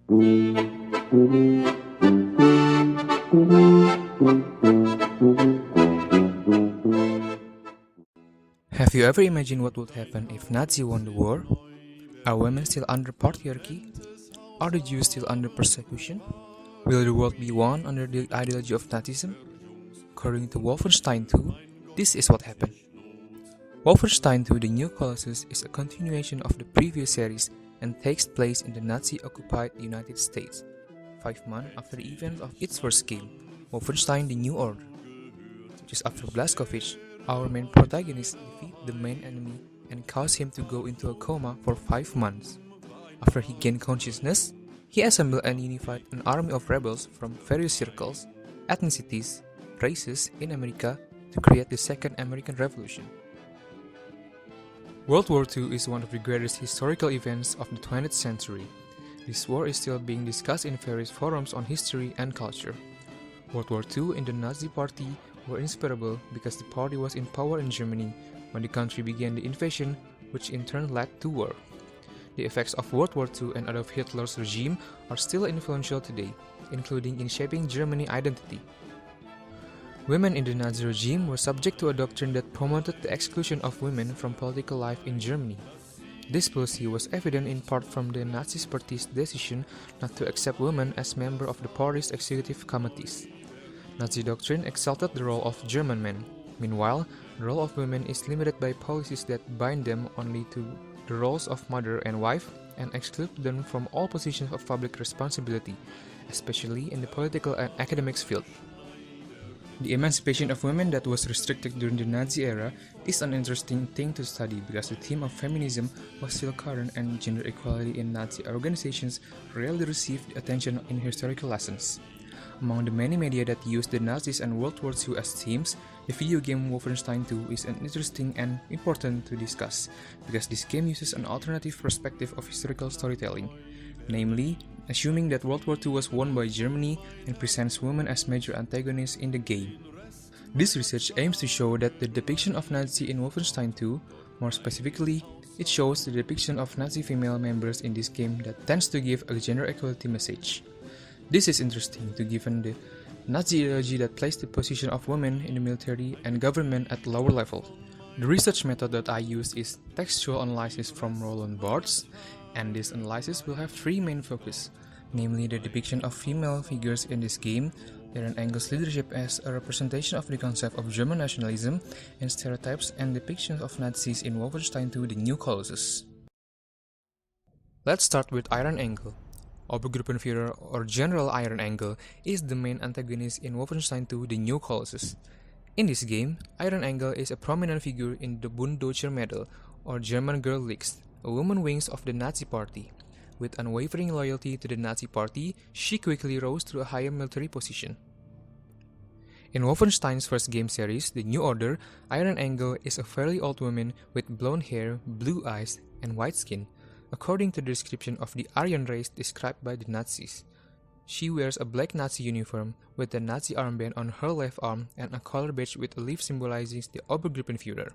Have you ever imagined what would happen if Nazi won the war? Are women still under patriarchy? Are the Jews still under persecution? Will the world be won under the ideology of Nazism? According to Wolfenstein II, this is what happened. Wolfenstein II: The New Colossus is a continuation of the previous series and takes place in the Nazi-occupied United States, 5 months after the events of its first game, Wolfenstein: The New Order. Just after Blazkowicz, our main protagonist defeats the main enemy and cause him to go into a coma for 5 months. After he gained consciousness, he assembled and unified an army of rebels from various circles, ethnicities, races in America to create the Second American Revolution. World War II is one of the greatest historical events of the 20th century. This war is still being discussed in various forums on history and culture. World War II and the Nazi Party were inseparable because the party was in power in Germany when the country began the invasion, which in turn led to war. The effects of World War II and Adolf Hitler's regime are still influential today, including in shaping Germany's identity. Women in the Nazi regime were subject to a doctrine that promoted the exclusion of women from political life in Germany. This policy was evident in part from the Nazi Party's decision not to accept women as members of the party's executive committees. Nazi doctrine exalted the role of German men. Meanwhile, the role of women is limited by policies that bind them only to the roles of mother and wife and exclude them from all positions of public responsibility, especially in the political and academics field. The emancipation of women that was restricted during the Nazi era is an interesting thing to study because the theme of feminism was still current and gender equality in Nazi organizations rarely received attention in historical lessons. Among the many media that used the Nazis and World War II as themes, the video game Wolfenstein II is interesting and important to discuss because this game uses an alternative perspective of historical storytelling, namely, assuming that World War II was won by Germany and presents women as major antagonists in the game. This research aims to show that the depiction of Nazi in Wolfenstein II, more specifically, it shows the depiction of Nazi female members in this game that tends to give a gender equality message. This is interesting given the Nazi ideology that placed the position of women in the military and government at lower level. The research method that I use is textual analysis from Roland Barthes, and this analysis will have 3 main focus, namely the depiction of female figures in this game, Irene Engel's leadership as a representation of the concept of German nationalism, and stereotypes and depictions of Nazis in Wolfenstein II: The New Colossus. Let's start with Irene Engel. Obergruppenführer or General Irene Engel is the main antagonist in Wolfenstein II: The New Colossus. In this game, Irene Engel is a prominent figure in the Bund Deutscher Mädel, or German Girl Leagues, a woman wings of the Nazi Party. With unwavering loyalty to the Nazi Party, she quickly rose to a higher military position. In Wolfenstein's first game series, The New Order, Irene Engel is a fairly old woman with blonde hair, blue eyes, and white skin, according to the description of the Aryan race described by the Nazis. She wears a black Nazi uniform with a Nazi armband on her left arm and a collar badge with a leaf symbolizing the Obergruppenführer.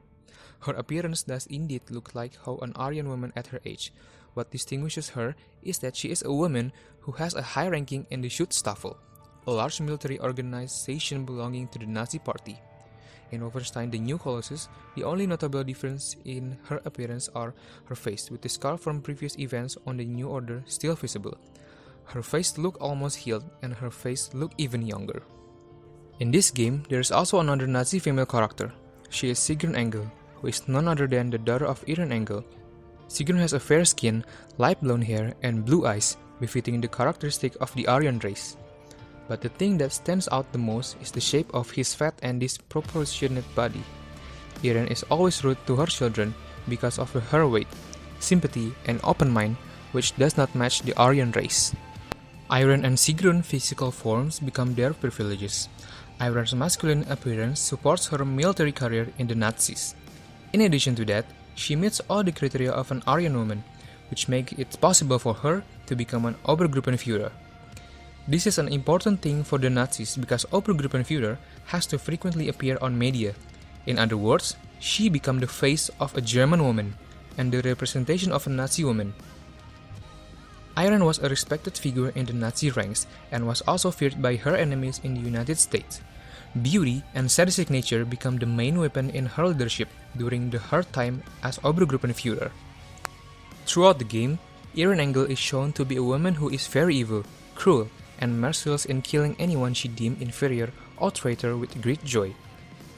Her appearance does indeed look like how an Aryan woman at her age. What distinguishes her is that she is a woman who has a high ranking in the Schutzstaffel, a large military organization belonging to the Nazi Party. In Wolfenstein: The New Colossus, the only notable difference in her appearance are her face, with the scar from previous events on the New Order still visible. Her face looked almost healed, and her face looked even younger. In this game, there is also another Nazi female character. She is Sigrun Engel, who is none other than the daughter of Irene Engel. Sigrun has a fair skin, light blonde hair, and blue eyes, befitting the characteristic of the Aryan race. But the thing that stands out the most is the shape of his fat and disproportionate body. Irene is always rude to her children because of her weight, sympathy, and open mind, which does not match the Aryan race. Irene and Sigrun's physical forms become their privileges. Irene's masculine appearance supports her military career in the Nazis. In addition to that, she meets all the criteria of an Aryan woman, which make it possible for her to become an Obergruppenführer. This is an important thing for the Nazis because Obergruppenführer has to frequently appear on media. In other words, she becomes the face of a German woman and the representation of a Nazi woman. Irene was a respected figure in the Nazi ranks and was also feared by her enemies in the United States. Beauty and sadistic nature become the main weapon in her leadership during the hard time as Obergruppenführer. Throughout the game, Irene Engel is shown to be a woman who is very evil, cruel, and merciless in killing anyone she deemed inferior or traitor with great joy.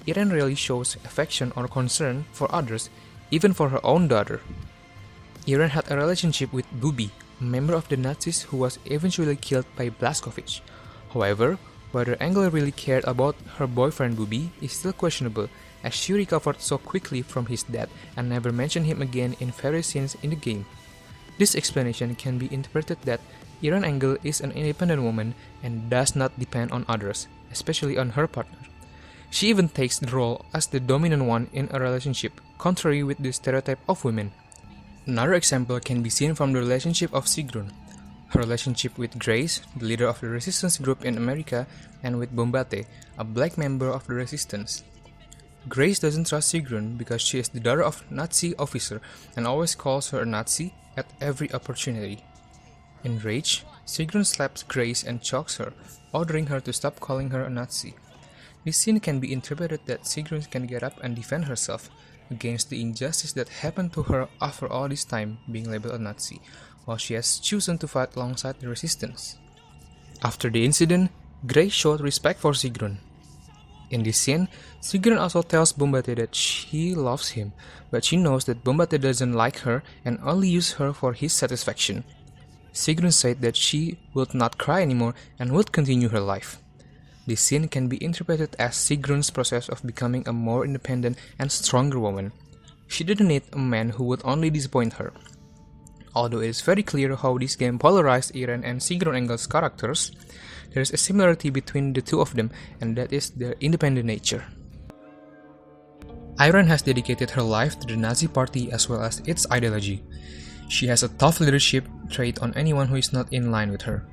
Irene rarely shows affection or concern for others, even for her own daughter. Irene had a relationship with Bubi, a member of the Nazis who was eventually killed by Blazkowicz. However, whether Engel really cared about her boyfriend Bubi is still questionable, as she recovered so quickly from his death and never mentioned him again in various scenes in the game. This explanation can be interpreted that Irene Engel is an independent woman and does not depend on others, especially on her partner. She even takes the role as the dominant one in a relationship, contrary with the stereotype of women. Another example can be seen from the relationship of Sigrun. Her relationship with Grace, the leader of the resistance group in America, and with Bombate, a black member of the resistance. Grace doesn't trust Sigrun because she is the daughter of a Nazi officer and always calls her a Nazi at every opportunity. Enraged, Sigrun slaps Grace and chokes her, ordering her to stop calling her a Nazi. This scene can be interpreted that Sigrun can get up and defend herself against the injustice that happened to her after all this time being labeled a Nazi, while she has chosen to fight alongside the resistance. After the incident, Grace showed respect for Sigrun. In this scene, Sigrun also tells Bombate that she loves him, but she knows that Bombate doesn't like her and only uses her for his satisfaction. Sigrun said that she would not cry anymore and would continue her life. This scene can be interpreted as Sigrun's process of becoming a more independent and stronger woman. She didn't need a man who would only disappoint her. Although it is very clear how this game polarized Irene and Sigrun Engel's characters, there is a similarity between the two of them, and that is their independent nature. Irene has dedicated her life to the Nazi Party as well as its ideology. She has a tough leadership trait on anyone who is not in line with her.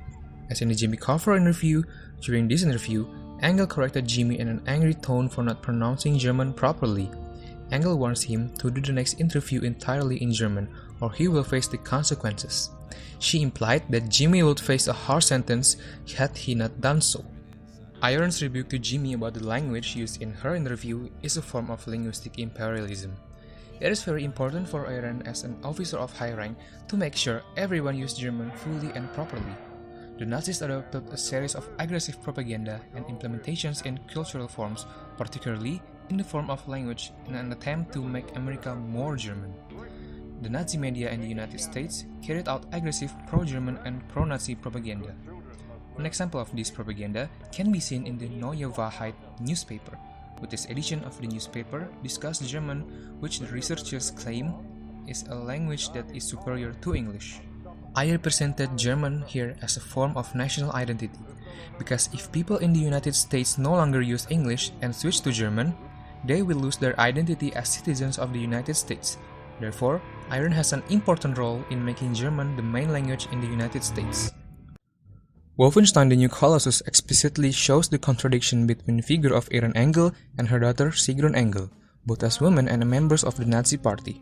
As in the Jimmy Carver interview, during this interview, Engel corrected Jimmy in an angry tone for not pronouncing German properly. Engel warns him to do the next interview entirely in German, or he will face the consequences. She implied that Jimmy would face a harsh sentence had he not done so. Irene's rebuke to Jimmy about the language used in her interview is a form of linguistic imperialism. It is very important for Irene as an officer of high rank to make sure everyone used German fully and properly. The Nazis adopted a series of aggressive propaganda and implementations in cultural forms, particularly in the form of language, in an attempt to make America more German. The Nazi media in the United States carried out aggressive pro-German and pro-Nazi propaganda. An example of this propaganda can be seen in the Neue Wahrheit newspaper, with this edition of the newspaper discussed German, which the researchers claim is a language that is superior to English. I represented German here as a form of national identity, because if people in the United States no longer use English and switch to German, they will lose their identity as citizens of the United States. Therefore, Irene has an important role in making German the main language in the United States. Wolfenstein: The New Colossus explicitly shows the contradiction between the figure of Irene Engel and her daughter Sigrun Engel, both as women and members of the Nazi Party.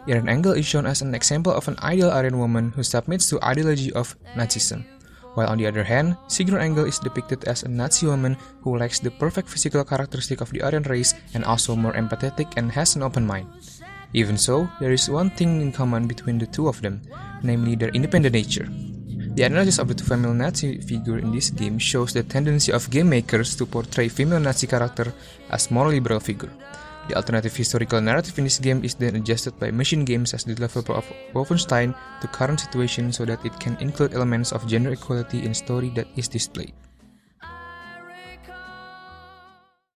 Irene Engel is shown as an example of an ideal Aryan woman who submits to ideology of Nazism, while on the other hand, Sigrun Engel is depicted as a Nazi woman who lacks the perfect physical characteristic of the Aryan race and also more empathetic and has an open mind. Even so, there is one thing in common between the two of them, namely their independent nature. The analysis of the two female Nazi figures in this game shows the tendency of game makers to portray female Nazi character as more liberal figure. The alternative historical narrative in this game is then adjusted by Machinegame as the developer of Wolfenstein to current situation so that it can include elements of gender equality in story that is displayed.